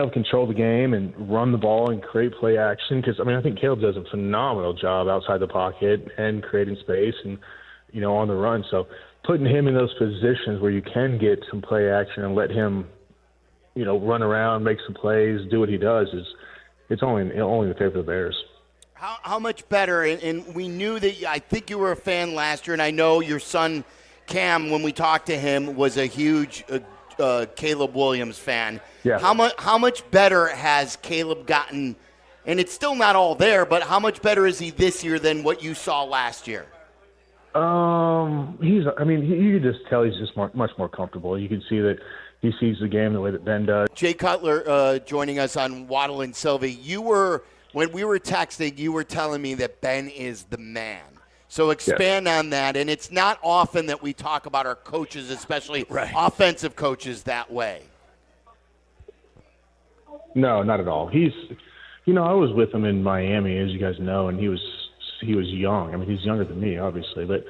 control the game and run the ball and create play action. Because I think Caleb does a phenomenal job outside the pocket and creating space and on the run. So putting him in those positions where you can get some play action and let him run around, make some plays, do what he does it's only in favor of the Bears. How much better? And we knew that. I think you were a fan last year, and I know your son Cam, when we talked to him, was a huge Caleb Williams fan. Yeah. How much better has Caleb gotten? And it's still not all there, but how much better is he this year than what you saw last year? You can just tell he's just much more comfortable. You can see that he sees the game the way that Ben does. Jay Cutler joining us on Waddle and Silvy. When we were texting, you were telling me that Ben is the man. So expand on that. And it's not often that we talk about our coaches, especially offensive coaches, that way. No, not at all. He's, I was with him in Miami, as you guys know, and he was young. He's younger than me, obviously, but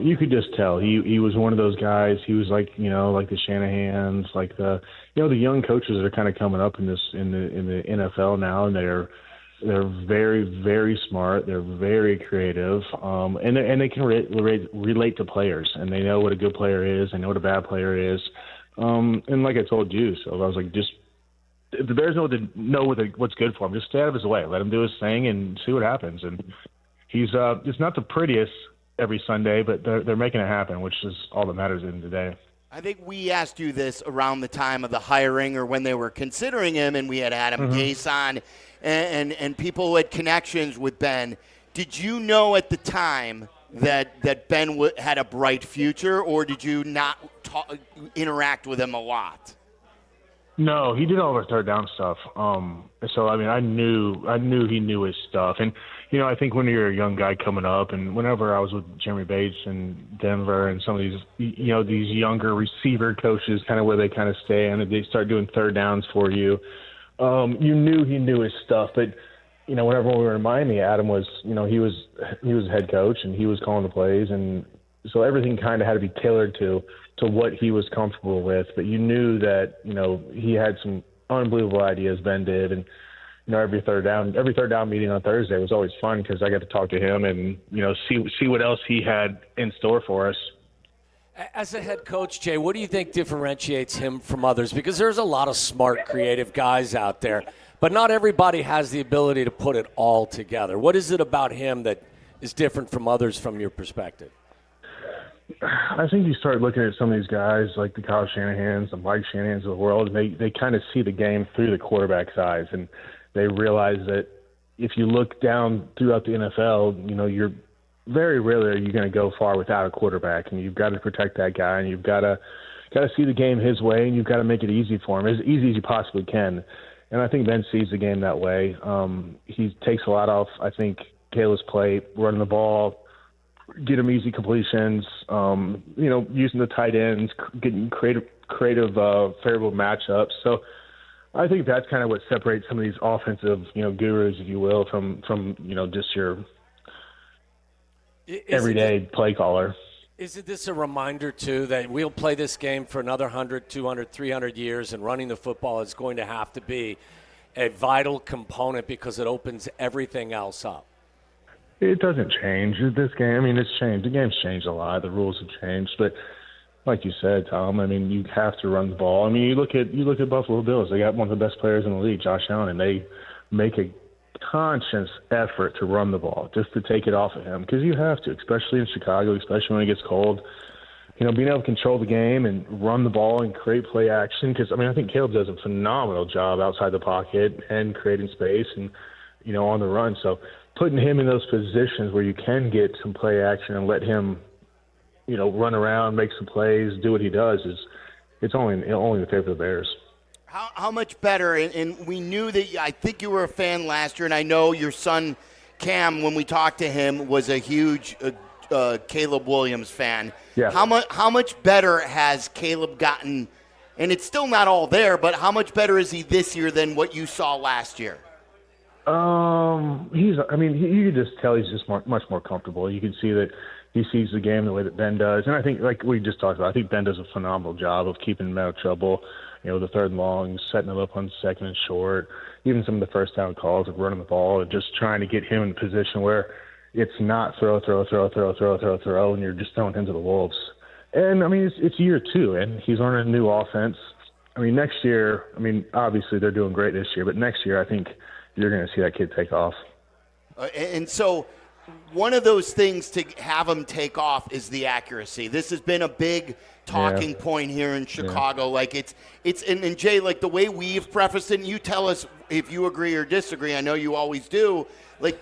you could just tell he was one of those guys. He was like the Shanahans, like the young coaches that are kind of coming up in the NFL now, and they're very, very smart. They're very creative, and they can relate to players, and they know what a good player is. They know what a bad player is, and like I told you, so I was like, just if the Bears know what's good for him, just stay out of his way, let him do his thing, and see what happens. And he's it's not the prettiest every Sunday, but they're making it happen, which is all that matters in the day. I think we asked you this around the time of the hiring or when they were considering him, and we had Adam Gase on and people who had connections with Ben. Did you know at the time that Ben had a bright future, or did you not interact with him a lot? No, he did all the third down stuff. So I knew he knew his stuff. And I think when you're a young guy coming up, and whenever I was with Jeremy Bates in Denver and some of these these younger receiver coaches, kind of where they kind of stay and they start doing third downs for you, you knew he knew his stuff. But whenever we were in Miami, Adam was he was a head coach and he was calling the plays, and so everything kind of had to be tailored to what he was comfortable with. But you knew that, he had some unbelievable ideas, Ben did. And, every third down meeting on Thursday was always fun because I got to talk to him and, see what else he had in store for us. As a head coach, Jay, what do you think differentiates him from others? Because there's a lot of smart, creative guys out there, but not everybody has the ability to put it all together. What is it about him that is different from others from your perspective? I think you start looking at some of these guys like the Kyle Shanahans, the Mike Shanahans of the world, and they kind of see the game through the quarterback's eyes, and they realize that if you look down throughout the NFL, you're very rarely are you going to go far without a quarterback, and you've got to protect that guy, and you've got to see the game his way, and you've got to make it easy for him, as easy as you possibly can. And I think Ben sees the game that way. He takes a lot off, I think, Caleb's plate, running the ball, get him easy completions, using the tight ends, getting creative favorable matchups. So I think that's kind of what separates some of these offensive, gurus, if you will, from just your everyday play caller. Isn't this a reminder, too, that we'll play this game for another 100, 200, 300 years, and running the football is going to have to be a vital component because it opens everything else up? It doesn't change. This game, it's changed. The game's changed a lot. The rules have changed. But like you said, Tom, you have to run the ball. You look at Buffalo Bills. They got one of the best players in the league, Josh Allen, and they make a conscious effort to run the ball, just to take it off of him, because you have to, especially in Chicago, especially when it gets cold. Being able to control the game and run the ball and create play action, because I think Caleb does a phenomenal job outside the pocket and creating space and on the run. So putting him in those positions where you can get some play action and let him, run around, make some plays, do what he does it's only in favor of the Bears. How much better? And we knew that. I think you were a fan last year, and I know your son Cam, when we talked to him, was a huge Caleb Williams fan. Yeah. How much better has Caleb gotten? And it's still not all there, but how much better is he this year than what you saw last year? You can just tell he's just much more comfortable. You can see that he sees the game the way that Ben does. And I think, like we just talked about, I think Ben does a phenomenal job of keeping him out of trouble. the third and long, setting him up on second and short, even some of the first down calls of running the ball and just trying to get him in a position where it's not throw, and you're just throwing him to the wolves. And, I mean, it's year 2, and he's learning a new offense. I mean, next year, obviously they're doing great this year, but next year I think you're going to see that kid take off. And so one of those things to have him take off is the accuracy. This has been a big talking point here in Chicago. Yeah. Like and Jay, like the way we've prefaced it, and you tell us if you agree or disagree. I know you always do. Like,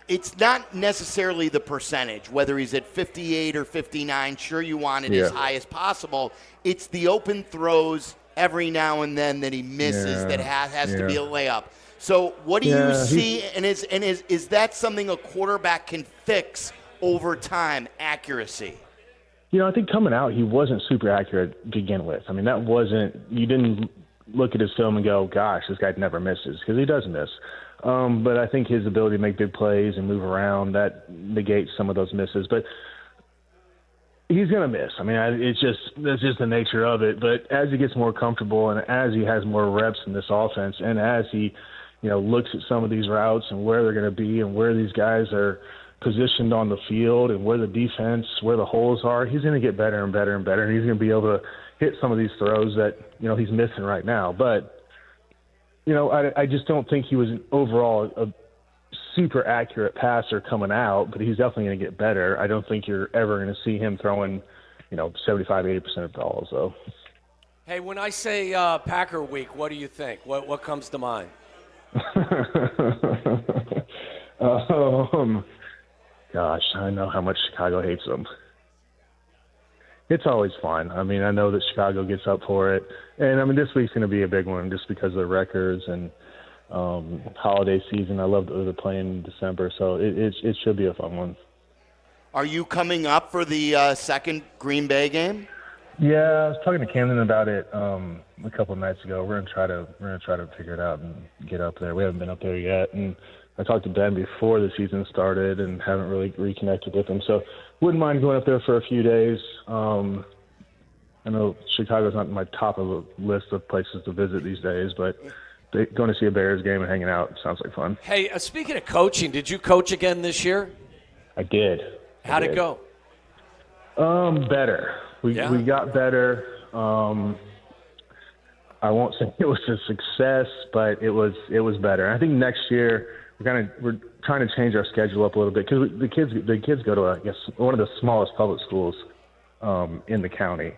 it's not necessarily the percentage, whether he's at 58 or 59. Sure, you want it as high as possible. It's the open throws every now and then that he misses that has to be a layup. So what do you see, and is that something a quarterback can fix over time, accuracy? I think coming out, he wasn't super accurate to begin with. I mean, you didn't look at his film and go, gosh, this guy never misses, because he does miss. But I think his ability to make big plays and move around, that negates some of those misses. But he's going to miss. I mean, that's just the nature of it. But as he gets more comfortable and as he has more reps in this offense and as he, looks at some of these routes and where they're going to be and where these guys are positioned on the field and where the defense, where the holes are, he's going to get better and better and better. And he's going to be able to hit some of these throws that, he's missing right now. But, I just don't think he was overall a super accurate passer coming out, but he's definitely going to get better. I don't think you're ever going to see him throwing, 75, 80% of balls, though. Hey, when I say Packer Week, what do you think? What comes to mind? Gosh, I know how much Chicago hates them. It's always fun. I mean, I know that Chicago gets up for it. And, this week's going to be a big one just because of the records and holiday season. I love that they're playing in December, so it should be a fun one. Are you coming up for the second Green Bay game? Yeah, I was talking to Camden about it a couple of nights ago. We're gonna try to figure it out and get up there. We haven't been up there yet, and I talked to Ben before the season started and haven't really reconnected with him. So wouldn't mind going up there for a few days. I know Chicago's not in my top of the list of places to visit these days, but going to see a Bears game and hanging out sounds like fun. Hey, speaking of coaching, did you coach again this year? I did. How'd it go? Better. We got better. I won't say it was a success, but it was better. I think next year we're trying to change our schedule up a little bit because the kids go to, I guess, one of the smallest public schools in the county.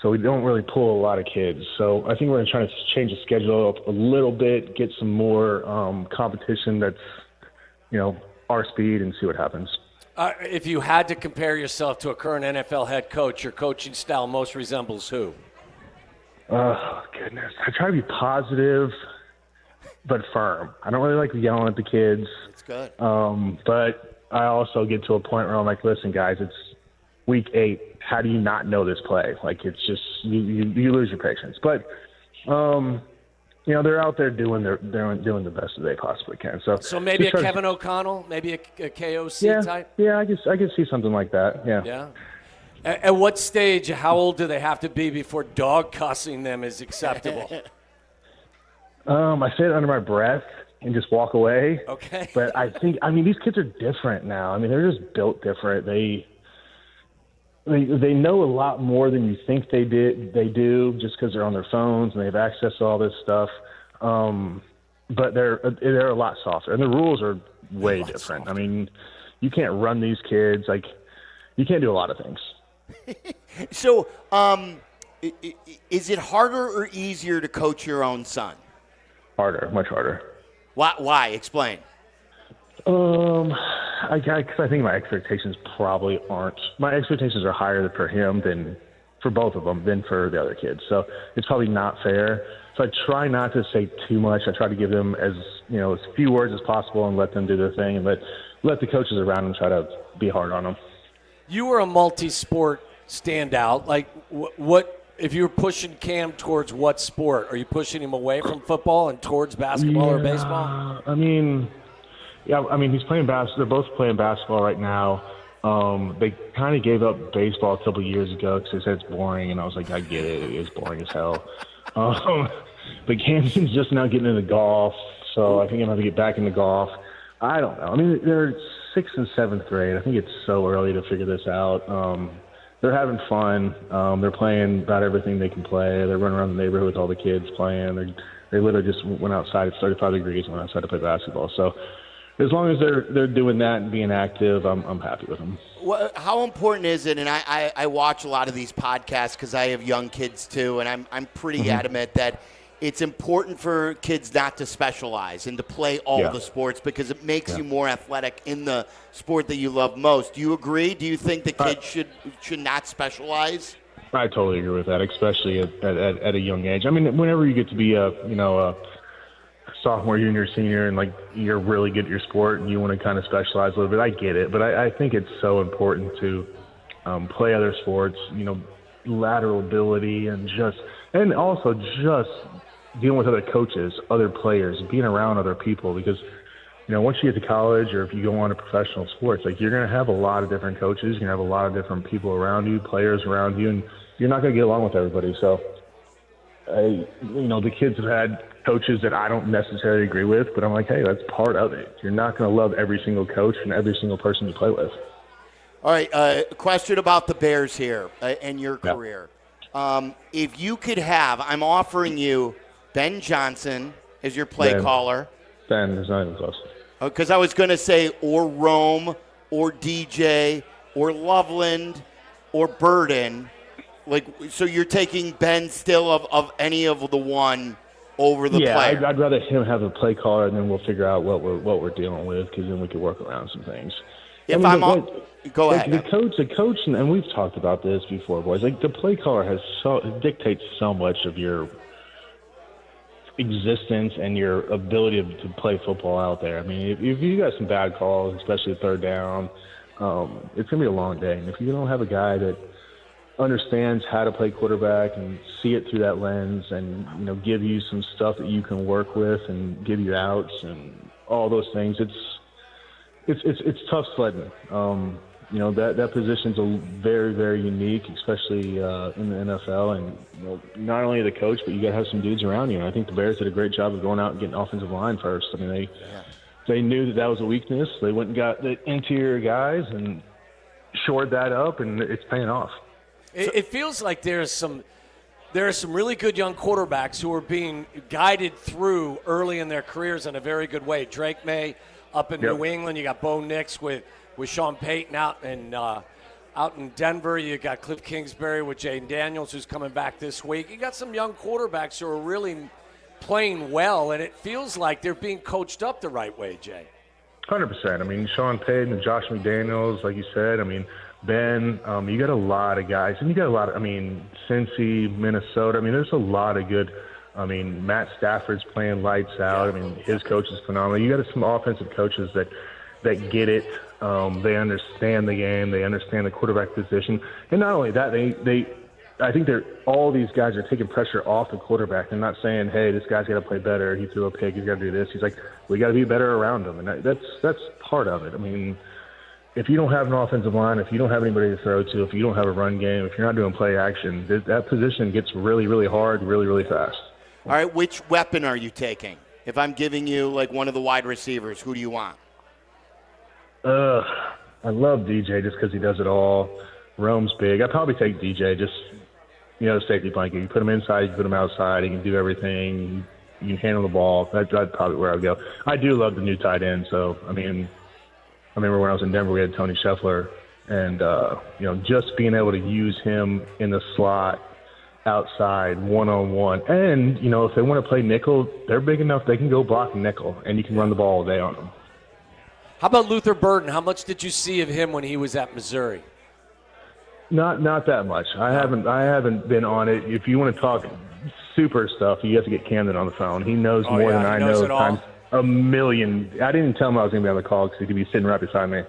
So we don't really pull a lot of kids. So I think we're going to try to change the schedule up a little bit, get some more competition that's, our speed, and see what happens. If you had to compare yourself to a current NFL head coach, your coaching style most resembles who? Oh, goodness. I try to be positive but firm. I don't really like yelling at the kids. That's good. But I also get to a point where I'm like, listen, guys, it's week 8. How do you not know this play? Like, it's just you lose your patience. But they're out there doing the best that they possibly can. So maybe a Kevin O'Connell, maybe a KOC type. Yeah, I can see something like that. Yeah. Yeah. At what stage? How old do they have to be before dog cussing them is acceptable? I say it under my breath and just walk away. Okay. But I think these kids are different now. They're just built different. They know a lot more than you think they do just because they're on their phones and they have access to all this stuff. But they're a lot softer, and the rules are way different. Softer. You can't run these kids. Like, you can't do a lot of things. So, is it harder or easier to coach your own son? Harder, much harder. Why? Explain. I think my expectations probably aren't. My expectations are higher for him than for both of them than for the other kids. So it's probably not fair. So I try not to say too much. I try to give them as few words as possible and let them do their thing, and let the coaches around them try to be hard on them. You were a multi-sport standout. Like, what if you were pushing Cam towards what sport? Are you pushing him away from football and towards basketball or baseball? He's playing basketball. They're both playing basketball right now. They kind of gave up baseball a couple of years ago because they said it's boring, and I was like, I get it. It is boring as hell. But Camden's just now getting into golf, so I think I'm going to get back into golf. I don't know. I mean, they're 6th and 7th grade. I think it's so early to figure this out. They're having fun. They're playing about everything they can play. They're running around the neighborhood with all the kids playing. They literally just went outside. It's 35 degrees and went outside to play basketball. So as long as they're doing that and being active, I'm happy with them. Well, how important is it? And I watch a lot of these podcasts because I have young kids too, and I'm pretty adamant that it's important for kids not to specialize and to play all the sports because it makes you more athletic in the sport that you love most. Do you agree? Do you think the kids should not specialize? I totally agree with that, especially at a young age. I mean, whenever you get to be a sophomore, junior, senior, and like you're really good at your sport and you want to kind of specialize a little bit, I get it. But I think it's so important to play other sports, lateral ability and also just dealing with other coaches, other players, being around other people because, once you get to college or if you go on to professional sports, like you're going to have a lot of different coaches, you're going to have a lot of different people around you, players around you, and you're not going to get along with everybody. So, the kids have had coaches that I don't necessarily agree with, but I'm like, hey, that's part of it. You're not going to love every single coach and every single person you play with. All right, a question about the Bears here and your career. If you could have, I'm offering you Ben Johnson as your play caller. Ben is not even close. Because I was going to say or Rome or DJ or Loveland or Burden. So you're taking Ben still of any of the one over the player? Yeah, I'd rather him have a play caller, and then we'll figure out what we're dealing with, because then we can work around some things. Go ahead. The coach, and we've talked about this before, boys. Like the play caller dictates so much of your existence and your ability to play football out there. I mean, if you got some bad calls, especially third down, it's gonna be a long day. And if you don't have a guy that understands how to play quarterback and see it through that lens, and give you some stuff that you can work with and give you outs and all those things, it's tough sledding. That position's very, very unique, especially in the NFL. And not only the coach, but you got to have some dudes around you. And I think the Bears did a great job of going out and getting offensive line first. I mean, they knew that was a weakness. They went and got the interior guys and shored that up, and it's paying off. It feels like there are some really good young quarterbacks who are being guided through early in their careers in a very good way. Drake May up in New England. You got Bo Nix with Sean Payton out in Denver. You got Cliff Kingsbury with Jaden Daniels, who's coming back this week. You got some young quarterbacks who are really playing well, and it feels like they're being coached up the right way, Jay. 100%. I mean, Sean Payton and Josh McDaniels, like you said. I mean, Ben, you got a lot of guys. And you got a lot of, Cincy, Minnesota. I mean, there's a lot of good. Matt Stafford's playing lights out. I mean, his coach is phenomenal. You got some offensive coaches that get it. They understand the game. They understand the quarterback position. And not only that, I think all these guys are taking pressure off the quarterback. They're not saying, hey, this guy's got to play better. He threw a pick. He's got to do this. He's like, we got to be better around him. And that's part of it. I mean, if you don't have an offensive line, if you don't have anybody to throw to, if you don't have a run game, if you're not doing play action, that position gets really, really hard, really, really fast. All right, which weapon are you taking? If I'm giving you like one of the wide receivers, who do you want? I love DJ just because he does it all. Rome's big. I'd probably take DJ, just, the safety blanket. You put him inside, you put him outside, he can do everything. You can handle the ball. That's probably where I'd go. I do love the new tight end, so, I remember when I was in Denver, we had Tony Scheffler, and, just being able to use him in the slot outside, one-on-one. And, if they want to play nickel, they're big enough, they can go block nickel, and you can run the ball all day on them. How about Luther Burden? How much did you see of him when he was at Missouri? Not that much. I haven't been on it. If you want to talk super stuff, you have to get Camden on the phone. He knows more than I know times a million. I didn't tell him I was going to be on the call because he could be sitting right beside me.